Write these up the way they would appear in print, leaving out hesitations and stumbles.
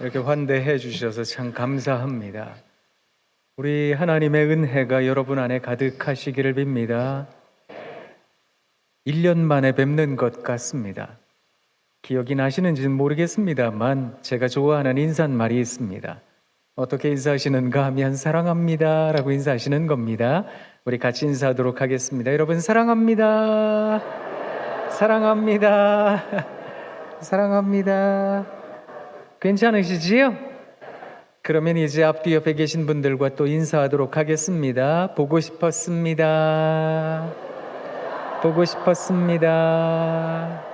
이렇게 환대해 주셔서 참 감사합니다. 우리 하나님의 은혜가 여러분 안에 가득하시기를 빕니다. 1년 만에 뵙는 것 같습니다. 기억이 나시는지는 모르겠습니다만 제가 좋아하는 인사말이 있습니다. 어떻게 인사하시는가 하면 사랑합니다 라고 인사하시는 겁니다. 우리 같이 인사하도록 하겠습니다. 여러분 사랑합니다. 사랑합니다. 사랑합니다. 괜찮으시지요? 그러면 이제 앞뒤 옆에 계신 분들과 또 인사하도록 하겠습니다. 보고 싶었습니다. 보고 싶었습니다.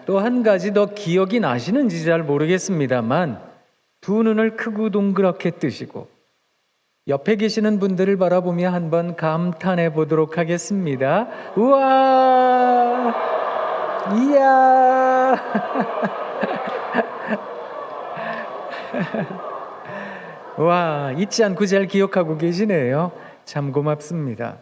또 한 가지 더 기억이 나시는지 잘 모르겠습니다만 두 눈을 크고 동그랗게 뜨시고 옆에 계시는 분들을 바라보며 한번 감탄해 보도록 하겠습니다. 우와! 이야! 와, 잊지 않고 잘 기억하고 계시네요. 참 고맙습니다.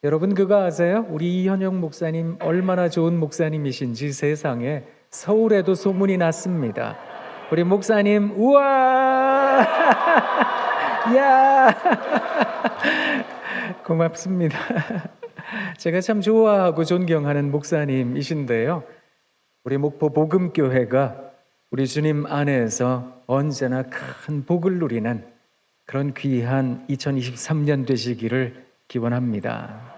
여러분 그거 아세요? 우리 이현영 목사님 얼마나 좋은 목사님이신지 세상에 서울에도 소문이 났습니다. 우리 목사님 우와! 야! 고맙습니다. 제가 참 좋아하고 존경하는 목사님이신데요. 우리 목포 복음교회가 우리 주님 안에서 언제나 큰 복을 누리는 그런 귀한 2023년 되시기를 기원합니다.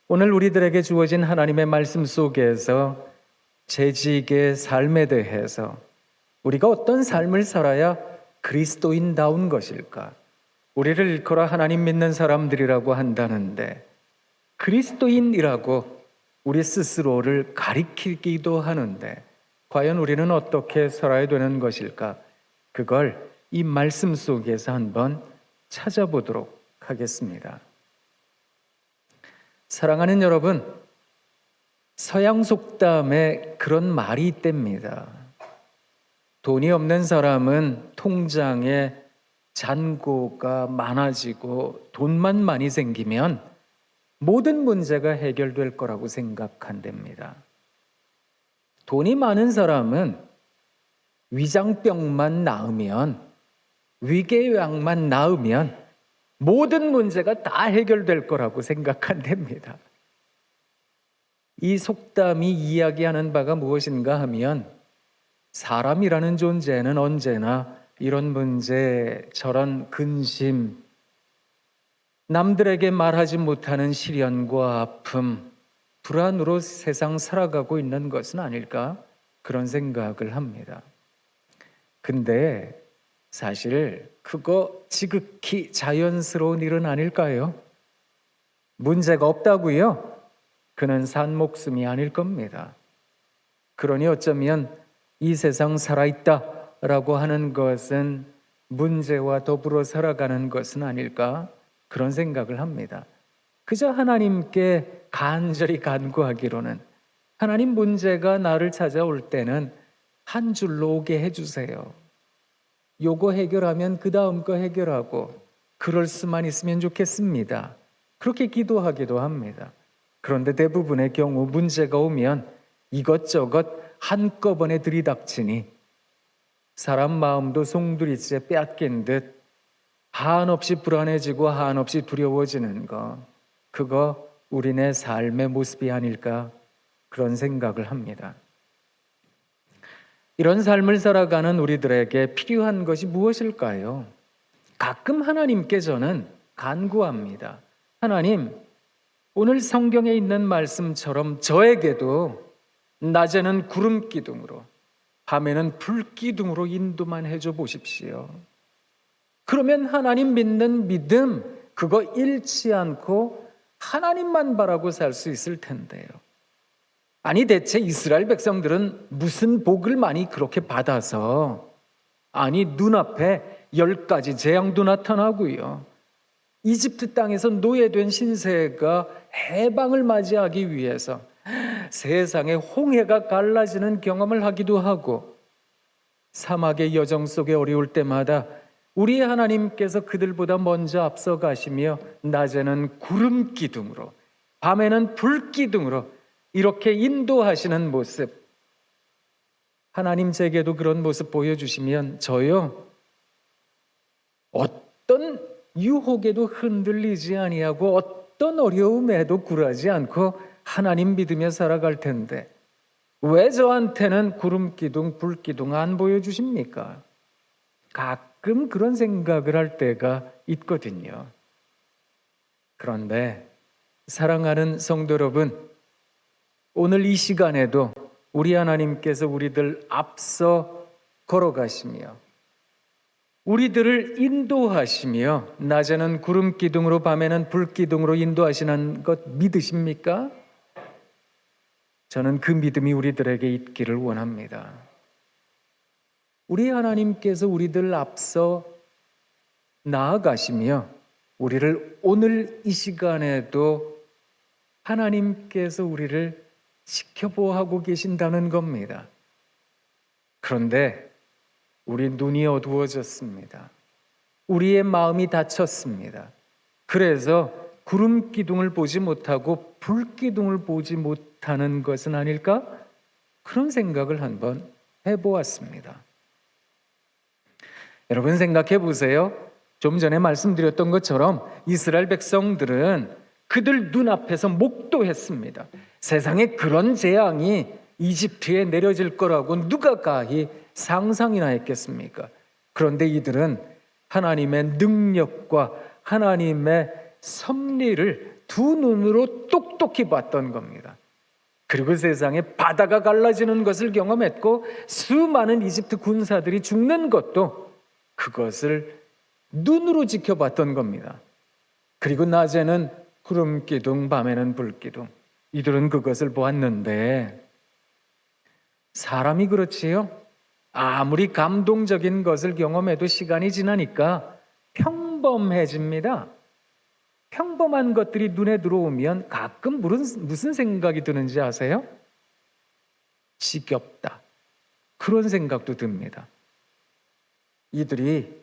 오늘 우리들에게 주어진 하나님의 말씀 속에서 재직의 삶에 대해서 우리가 어떤 삶을 살아야 그리스도인다운 것일까? 우리를 일컬어 하나님 믿는 사람들이라고 한다는데 그리스도인이라고 우리 스스로를 가리키기도 하는데 과연 우리는 어떻게 살아야 되는 것일까? 그걸 이 말씀 속에서 한번 찾아보도록 하겠습니다. 사랑하는 여러분, 서양 속담에 그런 말이 있답니다. 돈이 없는 사람은 통장에 잔고가 많아지고 돈만 많이 생기면 모든 문제가 해결될 거라고 생각한답니다. 돈이 많은 사람은 위장병만 나으면, 위궤양만 나으면 모든 문제가 다 해결될 거라고 생각한답니다. 이 속담이 이야기하는 바가 무엇인가 하면 사람이라는 존재는 언제나 이런 문제, 저런 근심, 남들에게 말하지 못하는 시련과 아픔, 불안으로 세상 살아가고 있는 것은 아닐까? 그런 생각을 합니다. 근데 사실 그거 지극히 자연스러운 일은 아닐까요? 문제가 없다고요? 그는 산 목숨이 아닐 겁니다. 그러니 어쩌면 이 세상 살아있다라고 하는 것은 문제와 더불어 살아가는 것은 아닐까? 그런 생각을 합니다. 그저 하나님께 간절히 간구하기로는 하나님 문제가 나를 찾아올 때는 한 줄로 오게 해주세요. 요거 해결하면 그 다음 거 해결하고 그럴 수만 있으면 좋겠습니다. 그렇게 기도하기도 합니다. 그런데 대부분의 경우 문제가 오면 이것저것 한꺼번에 들이닥치니 사람 마음도 송두리째 빼앗긴 듯 한없이 불안해지고 한없이 두려워지는 거, 그거 우리네 삶의 모습이 아닐까 그런 생각을 합니다. 이런 삶을 살아가는 우리들에게 필요한 것이 무엇일까요? 가끔 하나님께 저는 간구합니다. 하나님, 오늘 성경에 있는 말씀처럼 저에게도 낮에는 구름 기둥으로 밤에는 불 기둥으로 인도만 해줘 보십시오. 그러면 하나님 믿는 믿음 그거 잃지 않고 하나님만 바라고 살 수 있을 텐데요. 아니 대체 이스라엘 백성들은 무슨 복을 많이 그렇게 받아서 아니 눈앞에 10가지 재앙도 나타나고요. 이집트 땅에서 노예된 신세가 해방을 맞이하기 위해서 세상에 홍해가 갈라지는 경험을 하기도 하고 사막의 여정 속에 어려울 때마다 우리 하나님께서 그들보다 먼저 앞서 가시며 낮에는 구름 기둥으로 밤에는 불 기둥으로 이렇게 인도하시는 모습, 하나님 제게도 그런 모습 보여주시면 저요 어떤 유혹에도 흔들리지 아니하고 어떤 어려움에도 굴하지 않고 하나님 믿으며 살아갈 텐데 왜 저한테는 구름 기둥, 불 기둥 안 보여주십니까? 가끔 그런 생각을 할 때가 있거든요. 그런데 사랑하는 성도 여러분, 오늘 이 시간에도 우리 하나님께서 우리들 앞서 걸어가시며 우리들을 인도하시며 낮에는 구름 기둥으로 밤에는 불 기둥으로 인도하시는 것 믿으십니까? 저는 그 믿음이 우리들에게 있기를 원합니다. 우리 하나님께서 우리들 앞서 나아가시며 우리를 오늘 이 시간에도 하나님께서 우리를 지켜보하고 계신다는 겁니다. 그런데 우리 눈이 어두워졌습니다. 우리의 마음이 닫혔습니다. 그래서 구름 기둥을 보지 못하고 불 기둥을 보지 못하는 것은 아닐까? 그런 생각을 한번 해보았습니다. 여러분 생각해 보세요. 좀 전에 말씀드렸던 것처럼 이스라엘 백성들은 그들 눈앞에서 목도했습니다. 세상에 그런 재앙이 이집트에 내려질 거라고 누가 가히 상상이나 했겠습니까? 그런데 이들은 하나님의 능력과 하나님의 섭리를 두 눈으로 똑똑히 봤던 겁니다. 그리고 세상에 바다가 갈라지는 것을 경험했고 수많은 이집트 군사들이 죽는 것도 그것을 눈으로 지켜봤던 겁니다. 그리고 낮에는 구름 기둥, 밤에는 불 기둥. 이들은 그것을 보았는데 사람이 그렇지요. 아무리 감동적인 것을 경험해도 시간이 지나니까 평범해집니다. 평범한 것들이 눈에 들어오면 가끔 무슨 생각이 드는지 아세요? 지겹다. 그런 생각도 듭니다. 이들이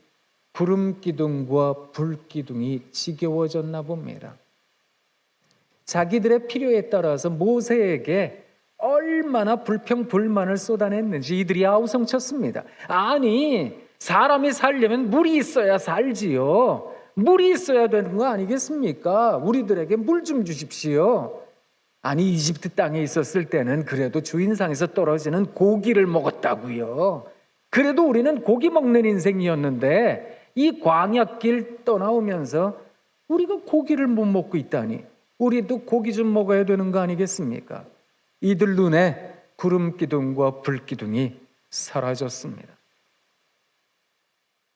구름 기둥과 불 기둥이 지겨워졌나 봅니다. 자기들의 필요에 따라서 모세에게 얼마나 불평불만을 쏟아냈는지 이들이 아우성쳤습니다. 아니, 사람이 살려면 물이 있어야 살지요. 물이 있어야 되는 거 아니겠습니까? 우리들에게 물 좀 주십시오. 아니, 이집트 땅에 있었을 때는 그래도 주인상에서 떨어지는 고기를 먹었다고요. 그래도 우리는 고기 먹는 인생이었는데 이 광야길 떠나오면서 우리가 고기를 못 먹고 있다니 우리도 고기 좀 먹어야 되는 거 아니겠습니까? 이들 눈에 구름 기둥과 불 기둥이 사라졌습니다.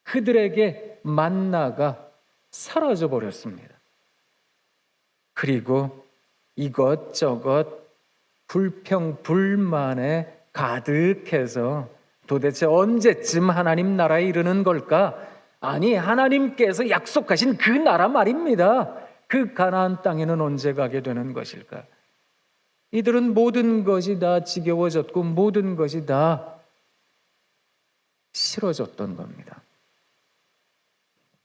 그들에게 만나가 사라져 버렸습니다. 그리고 이것저것 불평불만에 가득해서 도대체 언제쯤 하나님 나라에 이르는 걸까? 아니, 하나님께서 약속하신 그 나라 말입니다. 그 가나안 땅에는 언제 가게 되는 것일까? 이들은 모든 것이 다 지겨워졌고 모든 것이 다 싫어졌던 겁니다.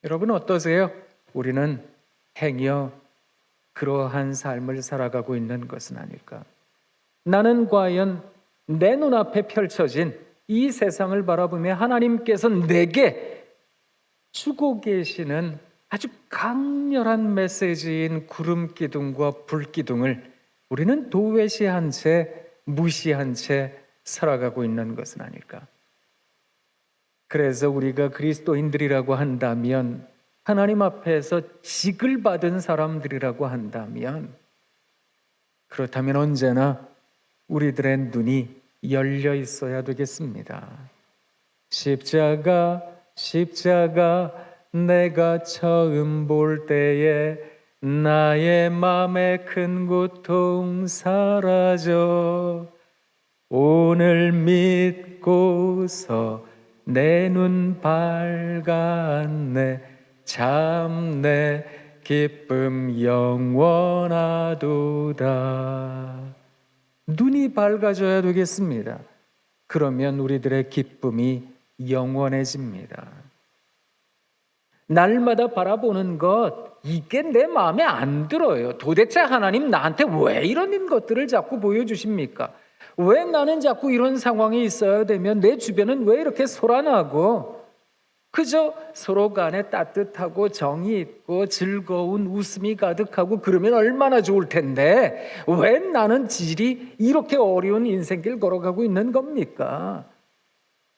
여러분 어떠세요? 우리는 행여 그러한 삶을 살아가고 있는 것은 아닐까? 나는 과연 내 눈앞에 펼쳐진 이 세상을 바라보며 하나님께서 내게 주고 계시는 아주 강렬한 메시지인 구름 기둥과 불 기둥을 우리는 도외시한 채 무시한 채 살아가고 있는 것은 아닐까? 그래서 우리가 그리스도인들이라고 한다면, 하나님 앞에서 직을 받은 사람들이라고 한다면, 그렇다면 언제나 우리들의 눈이 열려 있어야 되겠습니다. 십자가 내가 처음 볼 때에 나의 맘에 큰 고통 사라져 오늘 믿고서 내 눈 밝았네 참 내 기쁨 영원하도다. 눈이 밝아져야 되겠습니다. 그러면 우리들의 기쁨이 영원해집니다. 날마다 바라보는 것, 이게 내 마음에 안 들어요. 도대체 하나님 나한테 왜 이런 것들을 자꾸 보여주십니까? 왜 나는 자꾸 이런 상황에 있어야 되면 내 주변은 왜 이렇게 소란하고 그저 서로 간에 따뜻하고 정이 있고 즐거운 웃음이 가득하고 그러면 얼마나 좋을 텐데 왜 나는 질이 이렇게 어려운 인생길 걸어가고 있는 겁니까?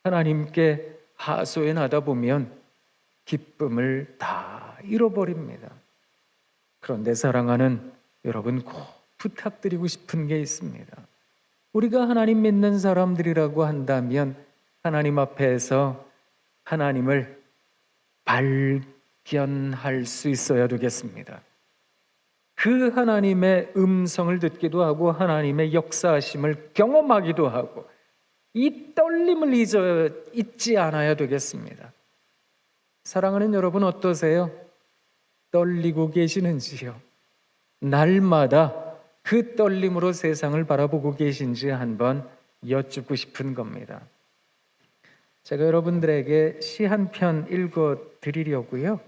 하나님께 하소연하다 보면 기쁨을 다 잃어버립니다. 그런데 사랑하는 여러분, 꼭 부탁드리고 싶은 게 있습니다. 우리가 하나님 믿는 사람들이라고 한다면 하나님 앞에서 하나님을 발견할 수 있어야 되겠습니다. 그 하나님의 음성을 듣기도 하고 하나님의 역사하심을 경험하기도 하고 이 떨림을 잊지 않아야 되겠습니다. 사랑하는 여러분, 어떠세요? 떨리고 계시는지요? 날마다 그 떨림으로 세상을 바라보고 계신지 한번 여쭙고 싶은 겁니다. 제가 여러분들에게 시 한 편 읽어드리려고요.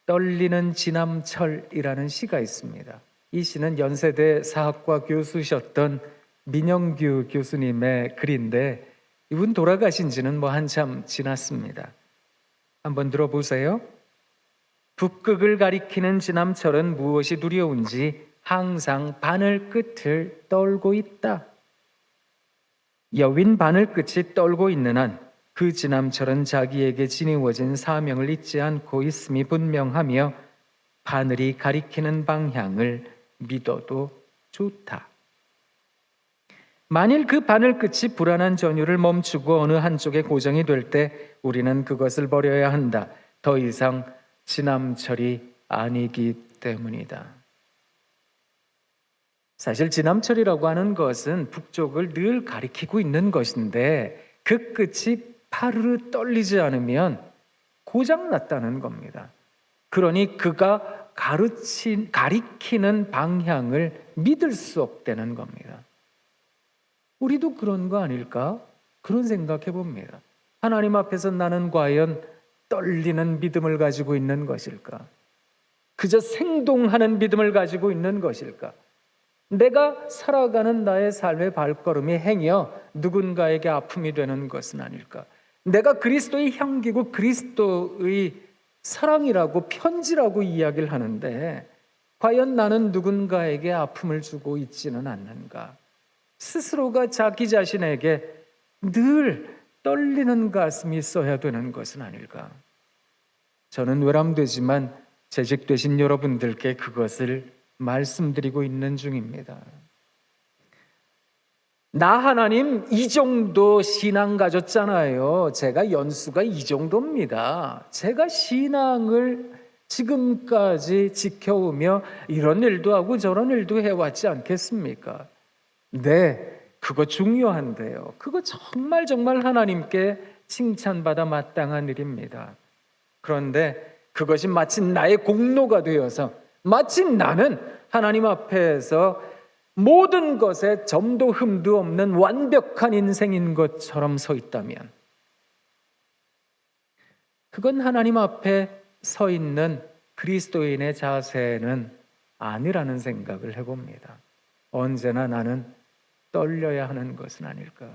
떨리는 지남철이라는 시가 있습니다. 이 시는 연세대 사학과 교수셨던 민영규 교수님의 글인데 이분 돌아가신 지는 한참 지났습니다. 한번 들어보세요. 북극을 가리키는 지남철은 무엇이 두려운지 항상 바늘 끝을 떨고 있다. 여윈 바늘 끝이 떨고 있는 한 그 지남철은 자기에게 지니워진 사명을 잊지 않고 있음이 분명하며 바늘이 가리키는 방향을 믿어도 좋다. 만일 그 바늘 끝이 불안한 전율을 멈추고 어느 한쪽에 고정이 될 때 우리는 그것을 버려야 한다. 더 이상 지남철이 아니기 때문이다. 사실 지남철이라고 하는 것은 북쪽을 늘 가리키고 있는 것인데 그 끝이 파르르 떨리지 않으면 고장났다는 겁니다. 그러니 그가 가리키는 방향을 믿을 수 없다는 겁니다. 우리도 그런 거 아닐까? 그런 생각해 봅니다. 하나님 앞에서 나는 과연 떨리는 믿음을 가지고 있는 것일까? 그저 생동하는 믿음을 가지고 있는 것일까? 내가 살아가는 나의 삶의 발걸음이 행여 누군가에게 아픔이 되는 것은 아닐까? 내가 그리스도의 향기고 그리스도의 사랑이라고 편지라고 이야기를 하는데 과연 나는 누군가에게 아픔을 주고 있지는 않는가? 스스로가 자기 자신에게 늘 떨리는 가슴이 있어야 되는 것은 아닐까? 저는 외람되지만 재직되신 여러분들께 그것을 말씀드리고 있는 중입니다. 나 하나님 이 정도 신앙 가졌잖아요. 제가 연수가 이 정도입니다. 제가 신앙을 지금까지 지켜오며 이런 일도 하고 저런 일도 해왔지 않겠습니까? 네, 그거 중요한데요. 그거 정말 하나님께 칭찬받아 마땅한 일입니다. 그런데 그것이 마치 나의 공로가 되어서 마치 나는 하나님 앞에서 모든 것에 점도 흠도 없는 완벽한 인생인 것처럼 서 있다면 그건 하나님 앞에 서 있는 그리스도인의 자세는 아니라는 생각을 해봅니다. 언제나 나는 떨려야 하는 것은 아닐까?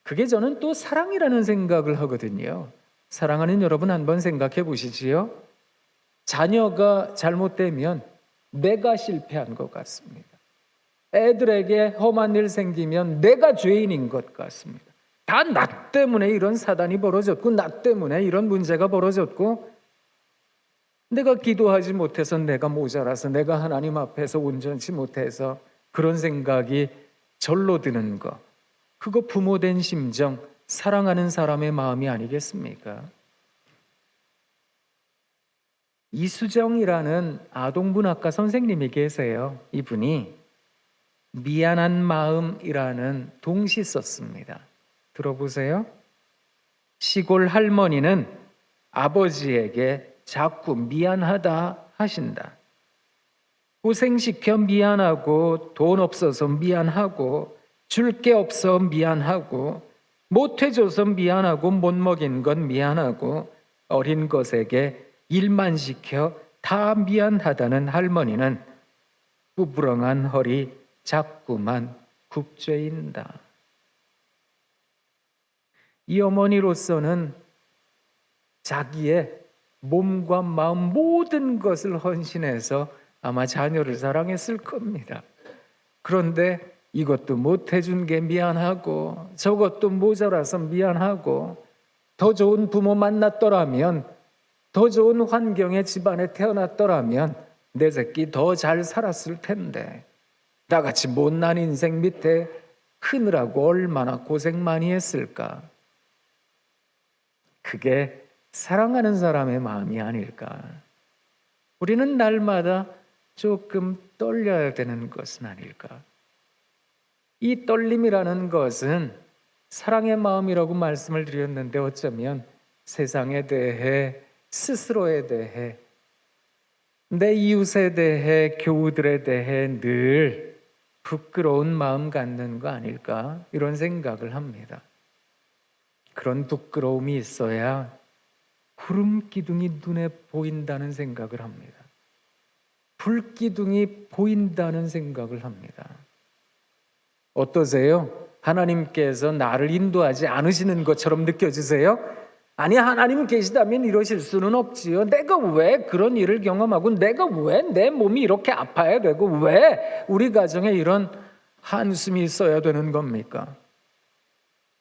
그게 저는 또 사랑이라는 생각을 하거든요. 사랑하는 여러분 한번 생각해 보시지요. 자녀가 잘못되면 내가 실패한 것 같습니다. 애들에게 험한 일 생기면 내가 죄인인 것 같습니다. 다 나 때문에 이런 사단이 벌어졌고 나 때문에 이런 문제가 벌어졌고 내가 기도하지 못해서 내가 모자라서 내가 하나님 앞에서 온전치 못해서 그런 생각이 절로 드는 거, 그거 부모된 심정, 사랑하는 사람의 마음이 아니겠습니까? 이수정이라는 아동문학과 선생님이 계세요. 이분이 미안한 마음이라는 동시 썼습니다. 들어보세요. 시골 할머니는 아버지에게 자꾸 미안하다 하신다. 고생시켜 미안하고 돈 없어서 미안하고 줄 게 없어 미안하고 못해줘서 미안하고 못 먹인 건 미안하고 어린 것에게 일만 시켜 다 미안하다는 할머니는 부부렁한 허리 자꾸만 kup죄인다. 이 어머니로서는 자기의 몸과 마음 모든 것을 헌신해서 아마 자녀를 사랑했을 겁니다. 그런데 이것도 못 해준 게 미안하고 저것도 모자라서 미안하고 더 좋은 부모 만났더라면, 더 좋은 환경의 집안에 태어났더라면 내 새끼 더 잘 살았을 텐데 나같이 못난 인생 밑에 크느라고 얼마나 고생 많이 했을까. 그게 사랑하는 사람의 마음이 아닐까. 우리는 날마다 조금 떨려야 되는 것은 아닐까. 이 떨림이라는 것은 사랑의 마음이라고 말씀을 드렸는데 어쩌면 세상에 대해, 스스로에 대해, 내 이웃에 대해, 교우들에 대해 늘 부끄러운 마음 갖는 거 아닐까, 이런 생각을 합니다. 그런 부끄러움이 있어야 구름 기둥이 눈에 보인다는 생각을 합니다. 불기둥이 보인다는 생각을 합니다. 어떠세요? 하나님께서 나를 인도하지 않으시는 것처럼 느껴지세요? 아니, 하나님 계시다면 이러실 수는 없지요. 내가 왜 그런 일을 경험하고 내가 왜 내 몸이 이렇게 아파야 되고 왜 우리 가정에 이런 한숨이 있어야 되는 겁니까?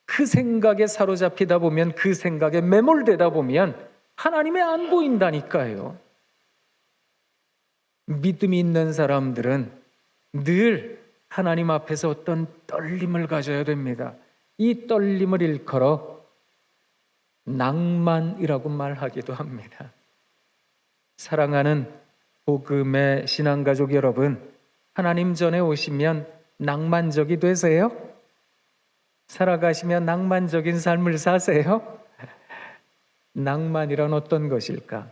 그 생각에 사로잡히다 보면, 그 생각에 매몰되다 보면 하나님이 안 보인다니까요. 믿음이 있는 사람들은 늘 하나님 앞에서 어떤 떨림을 가져야 됩니다. 이 떨림을 일컬어 낭만이라고 말하기도 합니다. 사랑하는 복음의 신앙가족 여러분, 하나님 전에 오시면 낭만적이 되세요? 살아가시면 낭만적인 삶을 사세요? 낭만이란 어떤 것일까?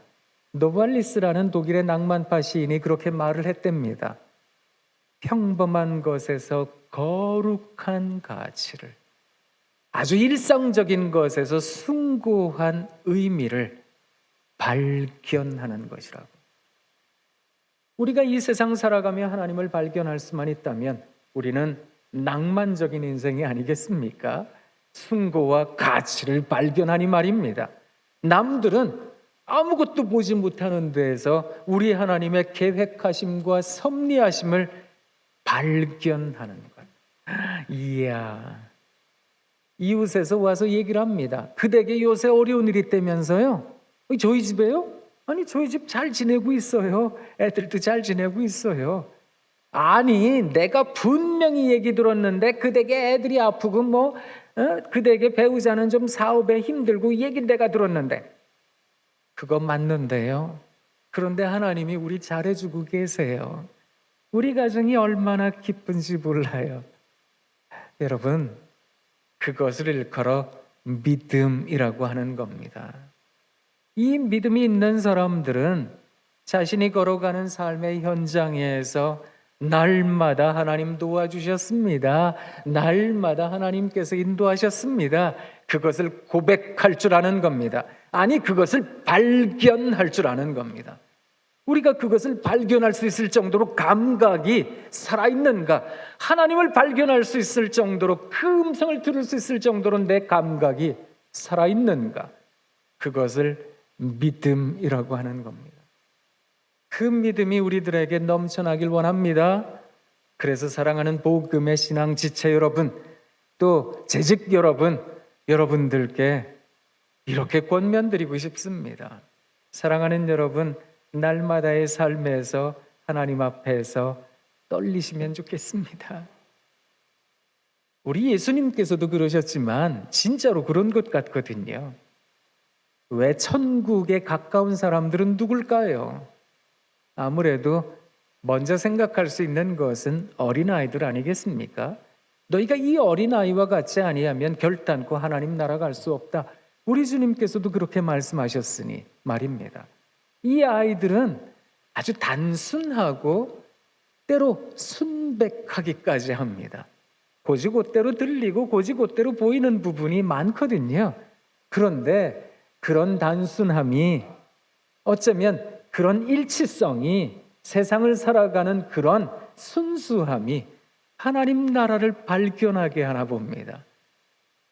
노발리스라는 독일의 낭만파 시인이 그렇게 말을 했답니다. 평범한 것에서 거룩한 가치를, 아주 일상적인 것에서 숭고한 의미를 발견하는 것이라고. 우리가 이 세상 살아가며 하나님을 발견할 수만 있다면 우리는 낭만적인 인생이 아니겠습니까? 숭고와 가치를 발견하니 말입니다. 남들은 아무것도 보지 못하는 데에서 우리 하나님의 계획하심과 섭리하심을 발견하는 것. 이야, 이웃에서 와서 얘기를 합니다. 그대에게 요새 어려운 일이 있다면서요? 저희 집에요? 아니, 저희 집 잘 지내고 있어요. 애들도 잘 지내고 있어요. 아니, 내가 분명히 얘기 들었는데 그대에게 애들이 아프고 그대에게 배우자는 좀 사업에 힘들고 얘기 내가 들었는데. 그거 맞는데요. 그런데 하나님이 우리 잘해주고 계세요. 우리 가정이 얼마나 기쁜지 몰라요. 여러분, 그것을 일컬어 믿음이라고 하는 겁니다. 이 믿음이 있는 사람들은 자신이 걸어가는 삶의 현장에서 날마다 하나님 도와주셨습니다. 날마다 하나님께서 인도하셨습니다. 그것을 고백할 줄 아는 겁니다. 아니, 그것을 발견할 줄 아는 겁니다. 우리가 그것을 발견할 수 있을 정도로 감각이 살아있는가? 하나님을 발견할 수 있을 정도로, 그 음성을 들을 수 있을 정도로 내 감각이 살아있는가? 그것을 믿음이라고 하는 겁니다. 그 믿음이 우리들에게 넘쳐나길 원합니다. 그래서 사랑하는 복음의 신앙 지체 여러분, 또 재직 여러분, 여러분들께 이렇게 권면드리고 싶습니다. 사랑하는 여러분, 날마다의 삶에서 하나님 앞에서 떨리시면 좋겠습니다. 우리 예수님께서도 그러셨지만 진짜로 그런 것 같거든요. 왜 천국에 가까운 사람들은 누굴까요? 아무래도 먼저 생각할 수 있는 것은 어린아이들 아니겠습니까? 너희가 이 어린아이와 같지 아니하면 결단코 하나님 나라 갈 수 없다. 우리 주님께서도 그렇게 말씀하셨으니 말입니다. 이 아이들은 아주 단순하고 때로 순백하기까지 합니다. 고지곳대로 들리고 고지곳대로 보이는 부분이 많거든요. 그런데 그런 단순함이, 어쩌면 그런 일치성이, 세상을 살아가는 그런 순수함이 하나님 나라를 발견하게 하나 봅니다.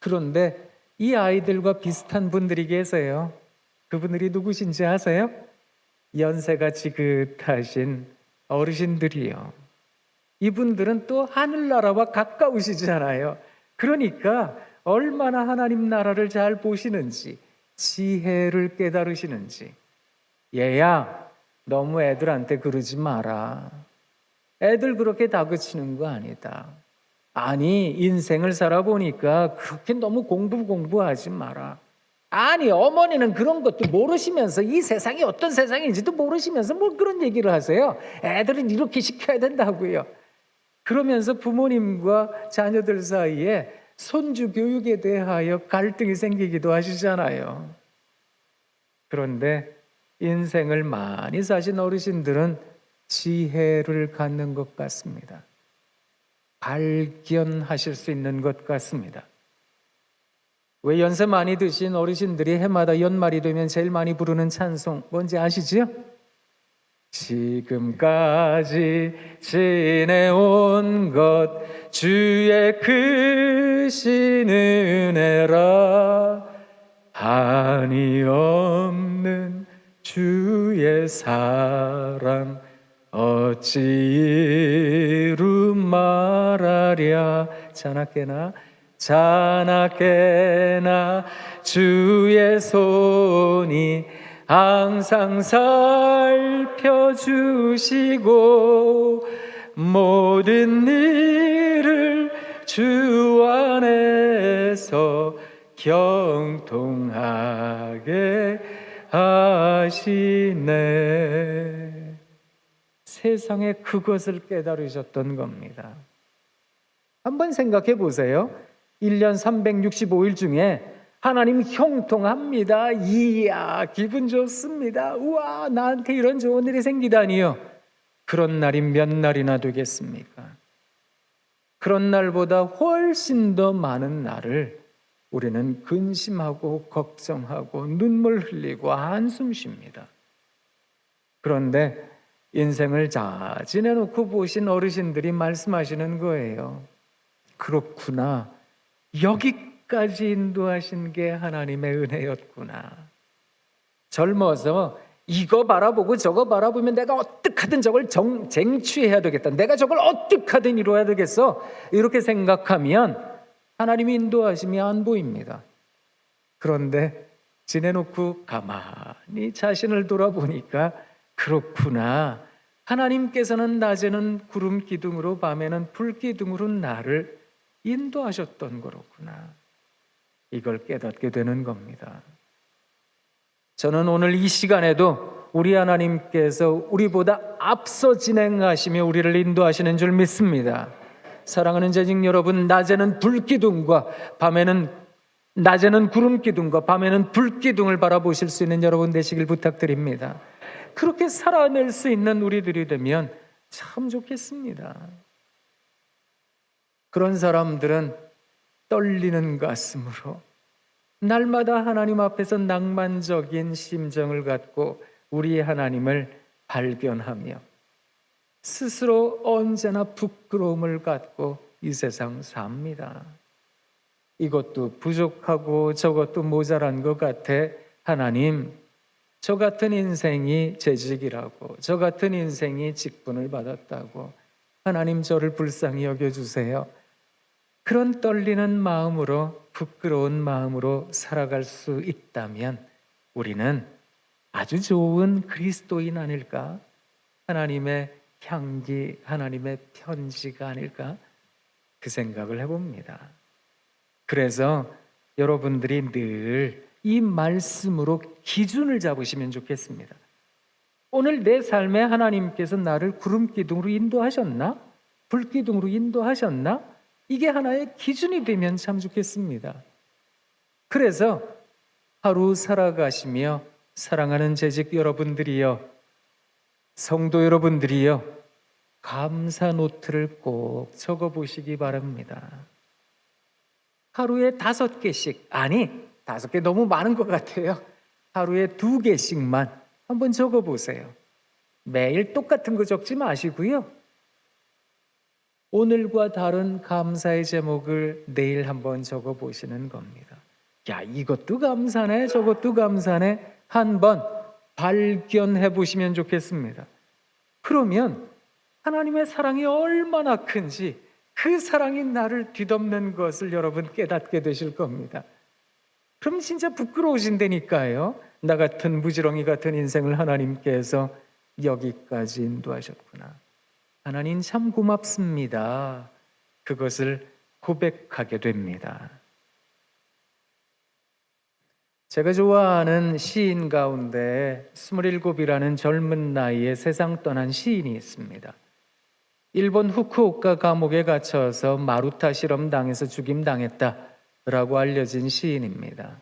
그런데 이 아이들과 비슷한 분들이 계세요. 그분들이 누구신지 아세요? 연세가 지긋하신 어르신들이요. 이분들은 또 하늘나라와 가까우시잖아요. 그러니까 얼마나 하나님 나라를 잘 보시는지, 지혜를 깨달으시는지. 얘야, 너무 애들한테 그러지 마라. 애들 그렇게 다그치는 거 아니다. 아니, 인생을 살아보니까 그렇게 너무 공부하지 마라. 아니, 어머니는 그런 것도 모르시면서 이 세상이 어떤 세상인지도 모르시면서 뭐 그런 얘기를 하세요. 애들은 이렇게 시켜야 된다고요. 그러면서 부모님과 자녀들 사이에 손주 교육에 대하여 갈등이 생기기도 하시잖아요. 그런데 인생을 많이 사신 어르신들은 지혜를 갖는 것 같습니다. 발견하실 수 있는 것 같습니다. 왜 연세 많이 드신 어르신들이 해마다 연말이 되면 제일 많이 부르는 찬송 뭔지 아시지요? 지금까지 지내온 것 주의 크신 은혜라 한이 없는 주의 사랑 어찌 이루 말하랴 자나깨나 주의 손이 항상 살펴주시고 모든 일을 주 안에서 경통하게 하시네. 세상에 그것을 깨달으셨던 겁니다. 한번 생각해 보세요. 1년 365일 중에 하나님 형통합니다. 이야, 기분 좋습니다. 우와, 나한테 이런 좋은 일이 생기다니요. 그런 날이 몇 날이나 되겠습니까? 그런 날보다 훨씬 더 많은 날을 우리는 근심하고 걱정하고 눈물 흘리고 한숨 쉽니다. 그런데 인생을 잘 지내놓고 보신 어르신들이 말씀하시는 거예요. 그렇구나. 여기까지 인도하신 게 하나님의 은혜였구나. 젊어서 이거 바라보고 저거 바라보면 내가 어떻게든 저걸 쟁취해야 되겠다. 내가 저걸 어떻게든 이루어야 되겠어. 이렇게 생각하면 하나님이 인도하심이 안 보입니다. 그런데 지내놓고 가만히 자신을 돌아보니까 그렇구나. 하나님께서는 낮에는 구름 기둥으로 밤에는 불 기둥으로 나를 인도하셨던 거로구나. 이걸 깨닫게 되는 겁니다. 저는 오늘 이 시간에도 우리 하나님께서 우리보다 앞서 진행하시며 우리를 인도하시는 줄 믿습니다. 사랑하는 자식 여러분, 낮에는 구름 기둥과 밤에는 불 기둥을 바라보실 수 있는 여러분 되시길 부탁드립니다. 그렇게 살아낼 수 있는 우리들이 되면 참 좋겠습니다. 그런 사람들은 떨리는 가슴으로 날마다 하나님 앞에서 낭만적인 심정을 갖고 우리 하나님을 발견하며 스스로 언제나 부끄러움을 갖고 이 세상 삽니다. 이것도 부족하고 저것도 모자란 것 같아. 하나님, 저 같은 인생이 재직이라고, 저 같은 인생이 직분을 받았다고, 하나님 저를 불쌍히 여겨주세요. 그런 떨리는 마음으로, 부끄러운 마음으로 살아갈 수 있다면 우리는 아주 좋은 그리스도인 아닐까? 하나님의 향기, 하나님의 편지가 아닐까? 그 생각을 해봅니다. 그래서 여러분들이 늘 이 말씀으로 기준을 잡으시면 좋겠습니다. 오늘 내 삶에 하나님께서 나를 구름 기둥으로 인도하셨나? 불 기둥으로 인도하셨나? 이게 하나의 기준이 되면 참 좋겠습니다. 그래서 하루 살아가시며 사랑하는 재직 여러분들이여, 성도 여러분들이여, 감사 노트를 꼭 적어보시기 바랍니다. 하루에 5개씩, 아니 5개 너무 많은 것 같아요. 하루에 2개씩만 한번 적어보세요. 매일 똑같은 거 적지 마시고요. 오늘과 다른 감사의 제목을 내일 한번 적어 보시는 겁니다. 야, 이것도 감사네, 저것도 감사네. 한번 발견해 보시면 좋겠습니다. 그러면 하나님의 사랑이 얼마나 큰지 그 사랑이 나를 뒤덮는 것을 여러분 깨닫게 되실 겁니다. 그럼 진짜 부끄러우신다니까요. 나 같은 부지런이 같은 인생을 하나님께서 여기까지 인도하셨구나. 하나님 참 고맙습니다. 그것을 고백하게 됩니다. 제가 좋아하는 시인 가운데 27이라는 젊은 나이에 세상 떠난 시인이 있습니다. 일본 후쿠오카 감옥에 갇혀서 마루타 실험 당해서 죽임당했다라고 알려진 시인입니다.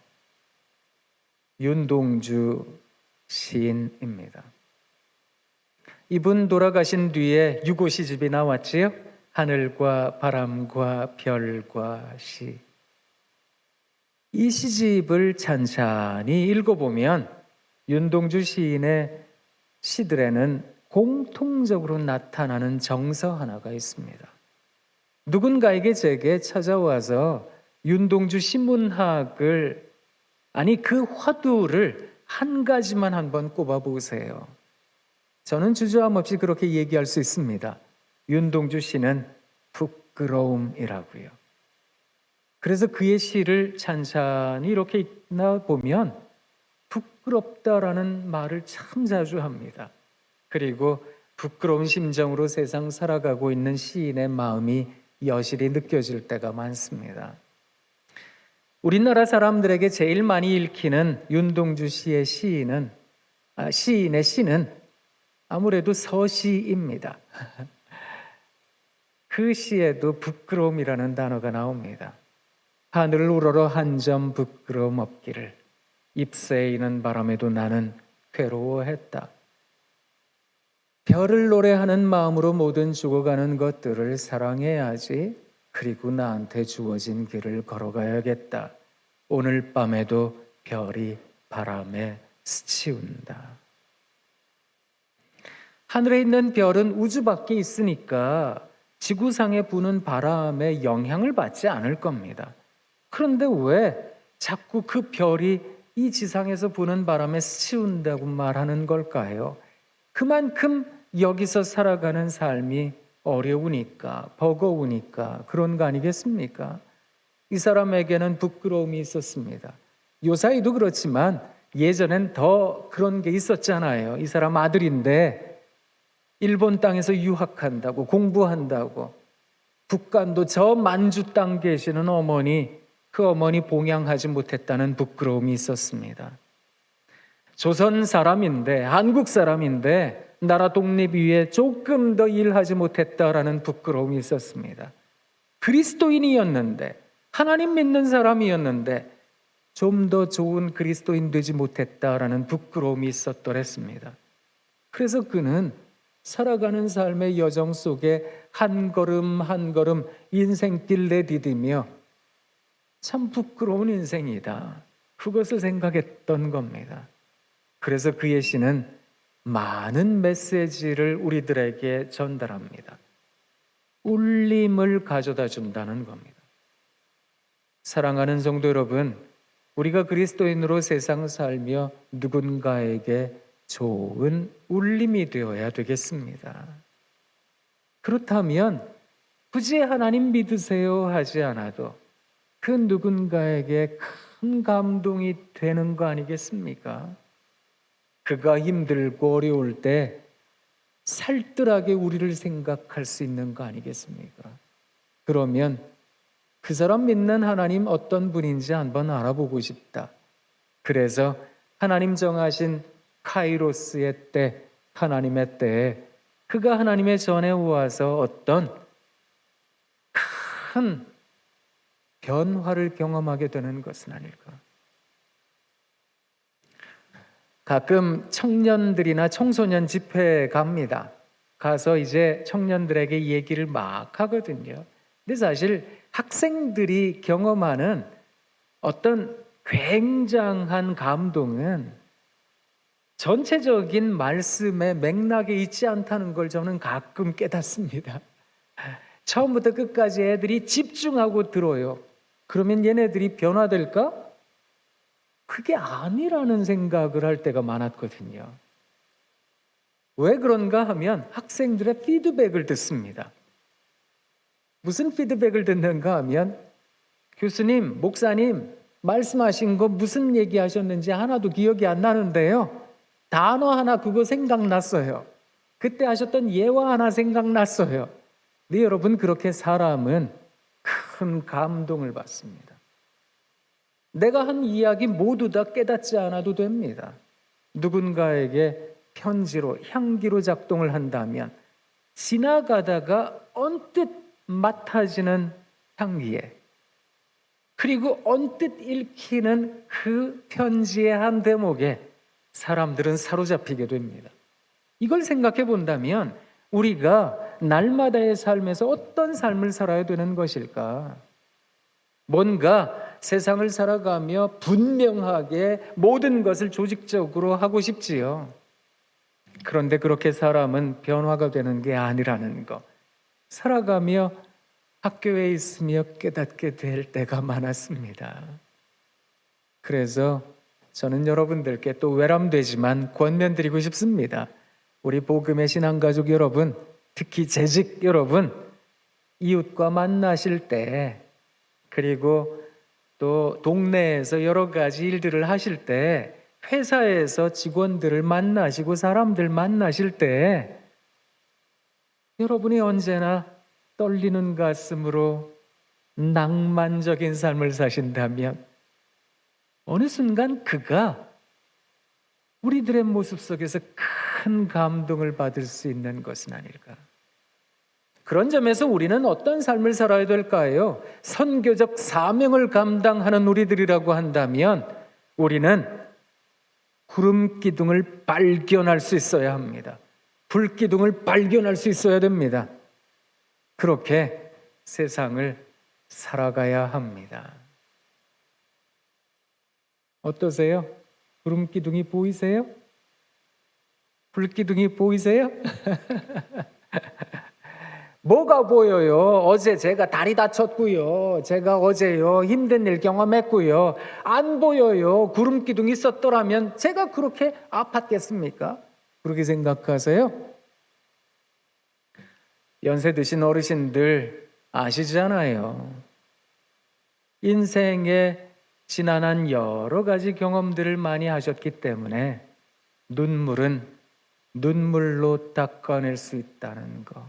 윤동주 시인입니다. 이분 돌아가신 뒤에 유고 시집이 나왔지요. 하늘과 바람과 별과 시. 이 시집을 찬찬히 읽어보면 윤동주 시인의 시들에는 공통적으로 나타나는 정서 하나가 있습니다. 누군가에게 제게 찾아와서 윤동주 시문학을, 아니 그 화두를 한 가지만 한번 꼽아보세요. 저는 주저함 없이 그렇게 얘기할 수 있습니다. 윤동주 시는 부끄러움이라고요. 그래서 그의 시를 찬찬히 이렇게 읽나 보면 부끄럽다라는 말을 참 자주 합니다. 그리고 부끄러운 심정으로 세상 살아가고 있는 시인의 마음이 여실히 느껴질 때가 많습니다. 우리나라 사람들에게 제일 많이 읽히는 윤동주 씨의 시인의 시는 아무래도 서시입니다. 그 시에도 부끄러움이라는 단어가 나옵니다. 하늘을 우러러 한 점 부끄러움 없기를, 잎새이는 바람에도 나는 괴로워했다. 별을 노래하는 마음으로 모든 죽어가는 것들을 사랑해야지. 그리고 나한테 주어진 길을 걸어가야겠다. 오늘 밤에도 별이 바람에 스치운다. 하늘에 있는 별은 우주 밖에 있으니까 지구상에 부는 바람에 영향을 받지 않을 겁니다. 그런데 왜 자꾸 그 별이 이 지상에서 부는 바람에 스치운다고 말하는 걸까요? 그만큼 여기서 살아가는 삶이 어려우니까, 버거우니까 그런 거 아니겠습니까? 이 사람에게는 부끄러움이 있었습니다. 요사이도 그렇지만 예전엔 더 그런 게 있었잖아요. 이 사람 아들인데 일본 땅에서 유학한다고, 공부한다고, 북간도 저 만주 땅 계시는 어머니, 그 어머니 봉양하지 못했다는 부끄러움이 있었습니다. 조선 사람인데, 한국 사람인데 나라 독립 위해 조금 더 일하지 못했다라는 부끄러움이 있었습니다. 그리스도인이었는데, 하나님 믿는 사람이었는데 좀 더 좋은 그리스도인 되지 못했다라는 부끄러움이 있었더랬습니다. 그래서 그는 살아가는 삶의 여정 속에 한 걸음 한 걸음 인생길 내디디며 참 부끄러운 인생이다, 그것을 생각했던 겁니다. 그래서 그의 시는 많은 메시지를 우리들에게 전달합니다. 울림을 가져다 준다는 겁니다. 사랑하는 성도 여러분, 우리가 그리스도인으로 세상 살며 누군가에게 좋은 울림이 되어야 되겠습니다. 그렇다면 굳이 하나님 믿으세요 하지 않아도 그 누군가에게 큰 감동이 되는 거 아니겠습니까? 그가 힘들고 어려울 때 살뜰하게 우리를 생각할 수 있는 거 아니겠습니까? 그러면 그 사람 믿는 하나님 어떤 분인지 한번 알아보고 싶다. 그래서 하나님 정하신 카이로스의 때, 하나님의 때에 그가 하나님의 전에 와서 어떤 큰 변화를 경험하게 되는 것은 아닐까. 가끔 청년들이나 청소년 집회에 갑니다. 가서 이제 청년들에게 얘기를 막 하거든요. 근데 사실 학생들이 경험하는 어떤 굉장한 감동은 전체적인 말씀의 맥락에 있지 않다는 걸 저는 가끔 깨닫습니다. 처음부터 끝까지 애들이 집중하고 들어요. 그러면 얘네들이 변화될까? 그게 아니라는 생각을 할 때가 많았거든요. 왜 그런가 하면 학생들의 피드백을 듣습니다. 무슨 피드백을 듣는가 하면 교수님, 목사님 말씀하신 거 무슨 얘기하셨는지 하나도 기억이 안 나는데요. 단어 하나 그거 생각났어요. 그때 하셨던 예화 하나 생각났어요. 네, 여러분, 그렇게 사람은 큰 감동을 받습니다. 내가 한 이야기 모두 다 깨닫지 않아도 됩니다. 누군가에게 편지로, 향기로 작동을 한다면 지나가다가 언뜻 맡아지는 향기에, 그리고 언뜻 읽히는 그 편지의 한 대목에 사람들은 사로잡히게 됩니다. 이걸 생각해 본다면 우리가 날마다의 삶에서 어떤 삶을 살아야 되는 것일까? 뭔가 세상을 살아가며 분명하게 모든 것을 조직적으로 하고 싶지요. 그런데 그렇게 사람은 변화가 되는 게 아니라는 거, 살아가며 학교에 있으며 깨닫게 될 때가 많았습니다. 그래서 저는 여러분들께 또 외람되지만 권면드리고 싶습니다. 우리 복음의 신앙가족 여러분, 특히 재직 여러분, 이웃과 만나실 때, 그리고 또 동네에서 여러 가지 일들을 하실 때, 회사에서 직원들을 만나시고 사람들 만나실 때 여러분이 언제나 떨리는 가슴으로 낭만적인 삶을 사신다면 어느 순간 그가 우리들의 모습 속에서 큰 감동을 받을 수 있는 것은 아닐까. 그런 점에서 우리는 어떤 삶을 살아야 될까요? 선교적 사명을 감당하는 우리들이라고 한다면 우리는 구름 기둥을 발견할 수 있어야 합니다. 불 기둥을 발견할 수 있어야 됩니다. 그렇게 세상을 살아가야 합니다. 어떠세요? 구름 기둥이 보이세요? 불 기둥이 보이세요? 뭐가 보여요? 어제 제가 다리 다쳤고요. 제가 어제요 힘든 일 경험했고요. 안 보여요. 구름 기둥이 있었더라면 제가 그렇게 아팠겠습니까? 그렇게 생각하세요? 연세 드신 어르신들 아시잖아요. 인생에 지난한 여러 가지 경험들을 많이 하셨기 때문에 눈물은 눈물로 닦아낼 수 있다는 거,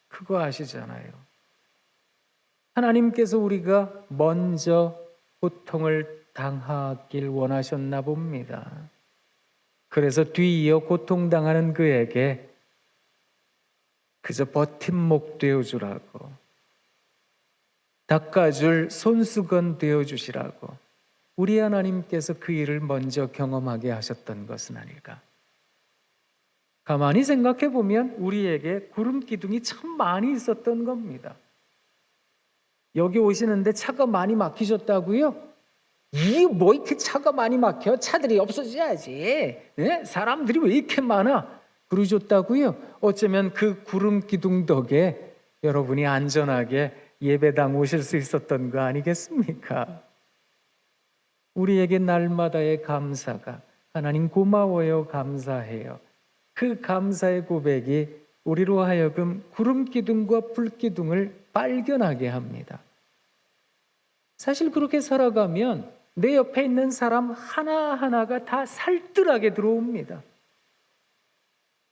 그거 아시잖아요. 하나님께서 우리가 먼저 고통을 당하길 원하셨나 봅니다. 그래서 뒤이어 고통당하는 그에게 그저 버팀목 되어주라고, 닦아줄 손수건 되어주시라고 우리 하나님께서 그 일을 먼저 경험하게 하셨던 것은 아닐까. 가만히 생각해 보면 우리에게 구름 기둥이 참 많이 있었던 겁니다. 여기 오시는데 차가 많이 막히셨다고요? 이게 뭐 이렇게 차가 많이 막혀? 차들이 없어져야지. 네? 사람들이 왜 이렇게 많아? 그러셨다고요? 어쩌면 그 구름 기둥 덕에 여러분이 안전하게 예배당 오실 수 있었던 거 아니겠습니까? 우리에게 날마다의 감사가, 하나님 고마워요, 감사해요, 그 감사의 고백이 우리로 하여금 구름 기둥과 불 기둥을 발견하게 합니다. 사실 그렇게 살아가면 내 옆에 있는 사람 하나하나가 다 살뜰하게 들어옵니다.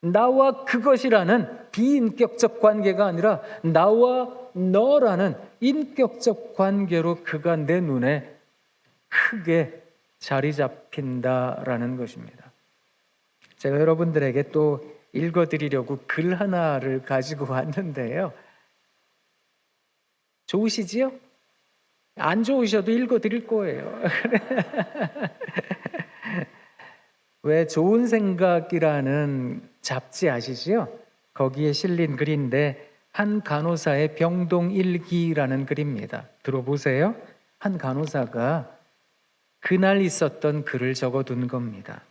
나와 그것이라는 비인격적 관계가 아니라 나와 너라는 인격적 관계로 그가 내 눈에 크게 자리 잡힌다라는 것입니다. 제가 여러분들에게 또 읽어드리려고 글 하나를 가지고 왔는데요. 좋으시지요? 안 좋으셔도 읽어드릴 거예요. 왜 좋은 생각이라는 잡지 아시지요? 거기에 실린 글인데 한 간호사의 병동 일기라는 글입니다. 들어보세요. 한 간호사가 그날 있었던 글을 적어둔 겁니다.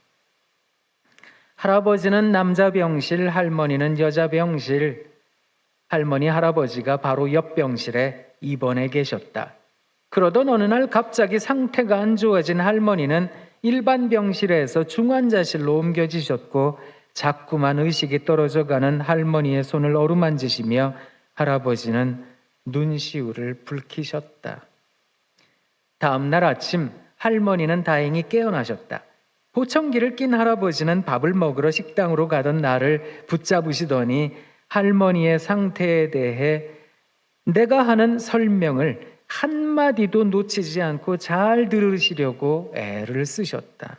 할아버지는 남자 병실, 할머니는 여자 병실. 할머니, 할아버지가 바로 옆 병실에 입원해 계셨다. 그러던 어느 날 갑자기 상태가 안 좋아진 할머니는 일반 병실에서 중환자실로 옮겨지셨고 자꾸만 의식이 떨어져가는 할머니의 손을 어루만지시며 할아버지는 눈시울을 붉히셨다. 다음 날 아침 할머니는 다행히 깨어나셨다. 보청기를 낀 할아버지는 밥을 먹으러 식당으로 가던 나를 붙잡으시더니 할머니의 상태에 대해 내가 하는 설명을 한마디도 놓치지 않고 잘 들으시려고 애를 쓰셨다.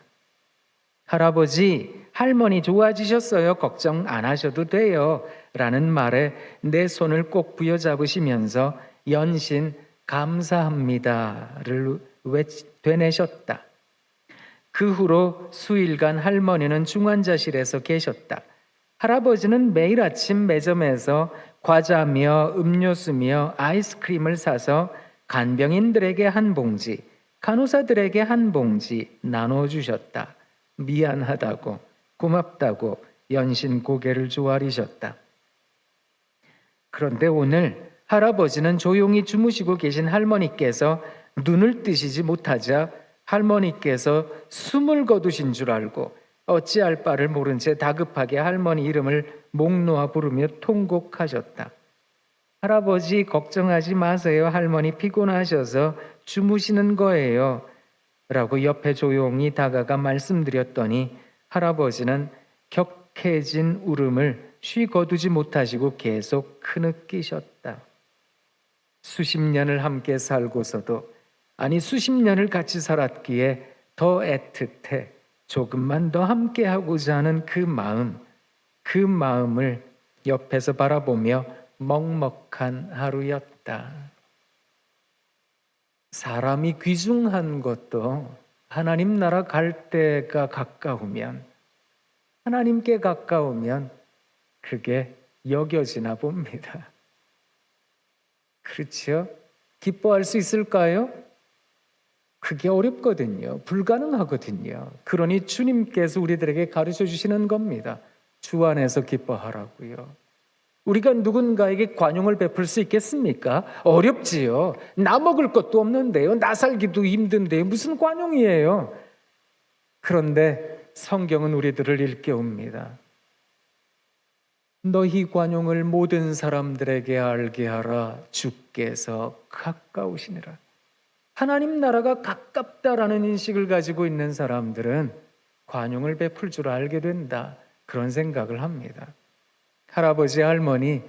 할아버지, 할머니 좋아지셨어요. 걱정 안 하셔도 돼요. 라는 말에 내 손을 꼭 부여잡으시면서 연신 감사합니다를 되뇌셨다. 그 후로 수일간 할머니는 중환자실에서 계셨다. 할아버지는 매일 아침 매점에서 과자며 음료수며 아이스크림을 사서 간병인들에게 한 봉지, 간호사들에게 한 봉지 나눠주셨다. 미안하다고, 고맙다고 연신 고개를 조아리셨다. 그런데 오늘 할아버지는 조용히 주무시고 계신 할머니께서 눈을 뜨시지 못하자 할머니께서 숨을 거두신 줄 알고 어찌할 바를 모른 채 다급하게 할머니 이름을 목 놓아 부르며 통곡하셨다. 할아버지 걱정하지 마세요. 할머니 피곤하셔서 주무시는 거예요. 라고 옆에 조용히 다가가 말씀드렸더니 할아버지는 격해진 울음을 쉬 거두지 못하시고 계속 크느끼셨다. 수십 년을 함께 살고서도 아니 수십 년을 같이 살았기에 더 애틋해 조금만 더 함께 하고자 하는 그 마음을 옆에서 바라보며 먹먹한 하루였다. 사람이 귀중한 것도 하나님 나라 갈 때가 가까우면, 하나님께 가까우면 그게 여겨지나 봅니다. 그렇죠? 기뻐할 수 있을까요? 그게 어렵거든요. 불가능하거든요. 그러니 주님께서 우리들에게 가르쳐 주시는 겁니다. 주 안에서 기뻐하라고요. 우리가 누군가에게 관용을 베풀 수 있겠습니까? 어렵지요. 나 먹을 것도 없는데요. 나 살기도 힘든데요. 무슨 관용이에요? 그런데 성경은 우리들을 일깨웁니다. 너희 관용을 모든 사람들에게 알게 하라. 주께서 가까우시니라. 하나님 나라가 가깝다라는 인식을 가지고 있는 사람들은 관용을 베풀 줄 알게 된다. 그런 생각을 합니다. 할아버지, 할머니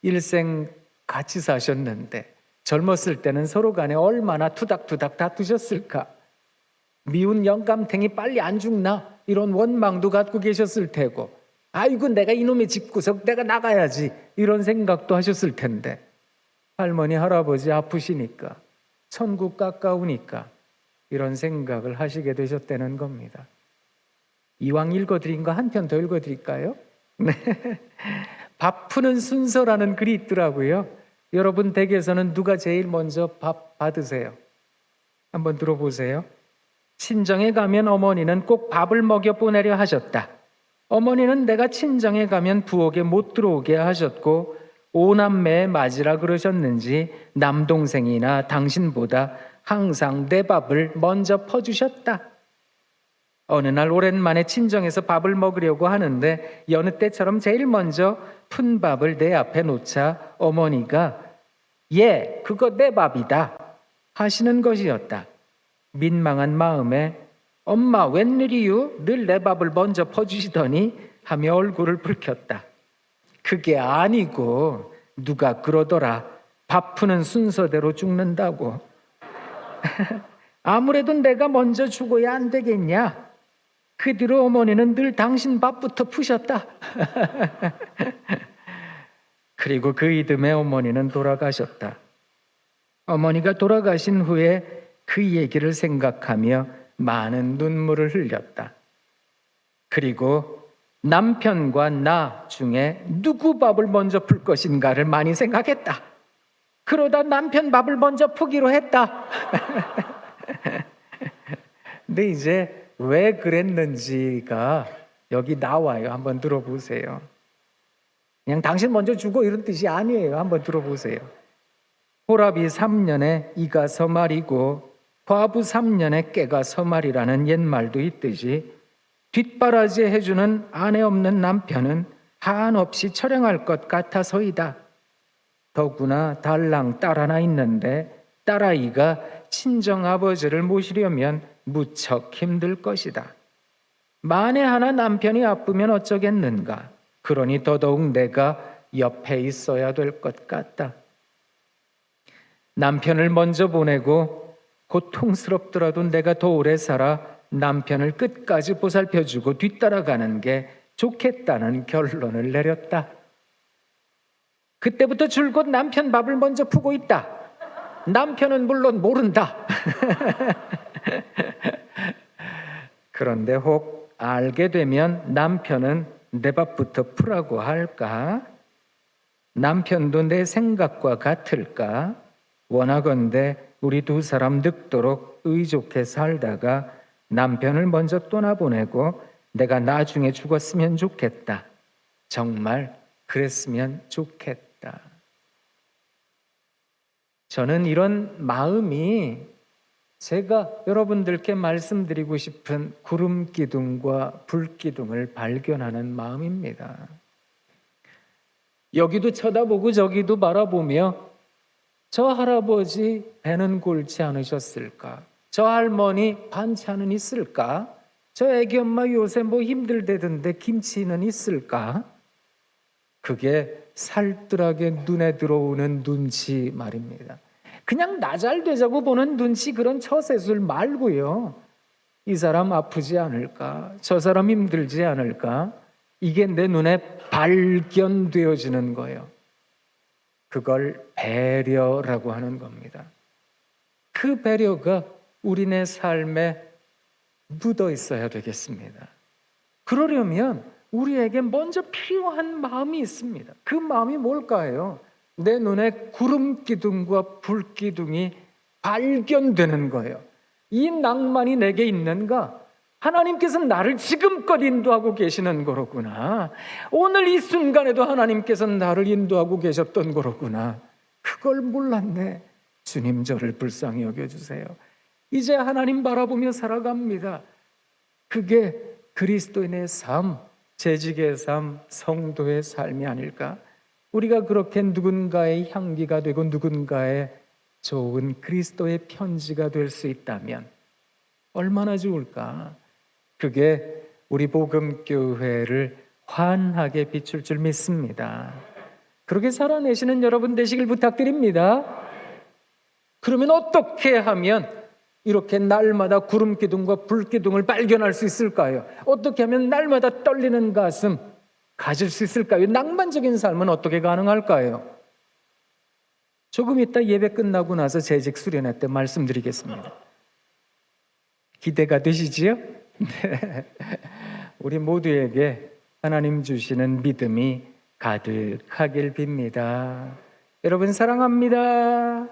일생 같이 사셨는데 젊었을 때는 서로 간에 얼마나 투닥투닥 다투셨을까. 미운 영감탱이 빨리 안 죽나 이런 원망도 갖고 계셨을 테고, 아이고 내가 이놈의 집구석 내가 나가야지 이런 생각도 하셨을 텐데, 할머니 할아버지 아프시니까 천국 가까우니까 이런 생각을 하시게 되셨다는 겁니다. 이왕 읽어드린 거 한 편 더 읽어드릴까요? 네. 밥 푸는 순서라는 글이 있더라고요. 여러분 댁에서는 누가 제일 먼저 밥 받으세요? 한번 들어보세요. 친정에 가면 어머니는 꼭 밥을 먹여 보내려 하셨다. 어머니는 내가 친정에 가면 부엌에 못 들어오게 하셨고 오남매의 맞이라 그러셨는지 남동생이나 당신보다 항상 내 밥을 먼저 퍼주셨다. 어느 날 오랜만에 친정에서 밥을 먹으려고 하는데 여느 때처럼 제일 먼저 푼 밥을 내 앞에 놓자 어머니가 예, 그거 내 밥이다 하시는 것이었다. 민망한 마음에 엄마 웬일이유? 늘 내 밥을 먼저 퍼주시더니 하며 얼굴을 붉혔다. 그게 아니고 누가 그러더라. 밥 푸는 순서대로 죽는다고. 아무래도 내가 먼저 죽어야 안 되겠냐? 그 뒤로 어머니는 늘 당신 밥부터 푸셨다. 그리고 그 이듬해 어머니는 돌아가셨다. 어머니가 돌아가신 후에 그 얘기를 생각하며 많은 눈물을 흘렸다. 그리고 남편과 나 중에 누구 밥을 먼저 풀 것인가를 많이 생각했다. 그러다 남편 밥을 먼저 푸기로 했다. 근데 이제 왜 그랬는지가 여기 나와요. 한번 들어보세요. 그냥 당신 먼저 주고 이런 뜻이 아니에요. 한번 들어보세요. 호랍이 3년에 이가 서말이고 과부 3년에 깨가 서말이라는 옛말도 있듯이 뒷바라지 해주는 아내 없는 남편은 한없이 처량할 것 같아서이다. 더구나 달랑 딸 하나 있는데 딸아이가 친정아버지를 모시려면 무척 힘들 것이다. 만에 하나 남편이 아프면 어쩌겠는가. 그러니 더더욱 내가 옆에 있어야 될 것 같다. 남편을 먼저 보내고 고통스럽더라도 내가 더 오래 살아 남편을 끝까지 보살펴주고 뒤따라가는 게 좋겠다는 결론을 내렸다. 그때부터 줄곧 남편 밥을 먼저 푸고 있다. 남편은 물론 모른다. 그런데 혹 알게 되면 남편은 내 밥부터 푸라고 할까? 남편도 내 생각과 같을까? 원하건대 우리 두 사람 늙도록 의좋게 살다가 남편을 먼저 떠나보내고 내가 나중에 죽었으면 좋겠다. 정말 그랬으면 좋겠다. 저는 이런 마음이 제가 여러분들께 말씀드리고 싶은 구름 기둥과 불 기둥을 발견하는 마음입니다. 여기도 쳐다보고 저기도 바라보며 저 할아버지 배는 골지 않으셨을까? 저 할머니 반찬은 있을까? 저 애기 엄마 요새 뭐 힘들대던데 김치는 있을까? 그게 살뜰하게 눈에 들어오는 눈치 말입니다. 그냥 나 잘 되자고 보는 눈치, 그런 처세술 말고요. 이 사람 아프지 않을까? 저 사람 힘들지 않을까? 이게 내 눈에 발견되어지는 거예요. 그걸 배려라고 하는 겁니다. 그 배려가 우리네 삶에 묻어 있어야 되겠습니다. 그러려면 우리에게 먼저 필요한 마음이 있습니다. 그 마음이 뭘까요? 내 눈에 구름 기둥과 불 기둥이 발견되는 거예요. 이 낭만이 내게 있는가? 하나님께서 나를 지금껏 인도하고 계시는 거로구나. 오늘 이 순간에도 하나님께서 나를 인도하고 계셨던 거로구나. 그걸 몰랐네. 주님, 저를 불쌍히 여겨주세요. 이제 하나님 바라보며 살아갑니다. 그게 그리스도인의 삶, 재직의 삶, 성도의 삶이 아닐까? 우리가 그렇게 누군가의 향기가 되고 누군가의 좋은 그리스도의 편지가 될 수 있다면 얼마나 좋을까? 그게 우리 복음교회를 환하게 비출 줄 믿습니다. 그렇게 살아내시는 여러분 되시길 부탁드립니다. 그러면 어떻게 하면 이렇게 날마다 구름 기둥과 불 기둥을 발견할 수 있을까요? 어떻게 하면 날마다 떨리는 가슴 가질 수 있을까요? 낭만적인 삶은 어떻게 가능할까요? 조금 이따 예배 끝나고 나서 재직 수련회 때 말씀드리겠습니다. 기대가 되시지요? 네. 우리 모두에게 하나님 주시는 믿음이 가득하길 빕니다. 여러분 사랑합니다.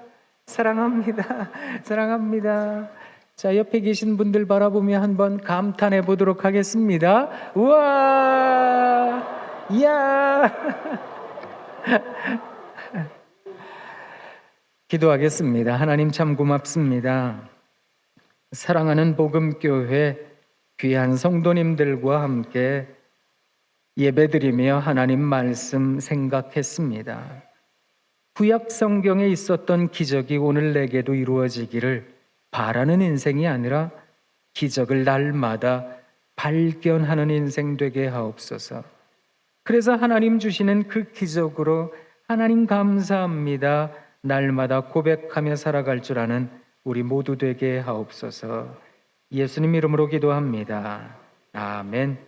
사랑합니다. 사랑합니다. 자, 옆에 계신 분들 바라보며 한번 감탄해 보도록 하겠습니다. 우와! 이야! 기도하겠습니다. 하나님 참 고맙습니다. 사랑하는 복음교회 귀한 성도님들과 함께 예배드리며 하나님 말씀 생각했습니다. 구약 성경에 있었던 기적이 오늘 내게도 이루어지기를 바라는 인생이 아니라 기적을 날마다 발견하는 인생 되게 하옵소서. 그래서 하나님 주시는 그 기적으로 하나님 감사합니다. 날마다 고백하며 살아갈 줄 아는 우리 모두 되게 하옵소서. 예수님 이름으로 기도합니다. 아멘.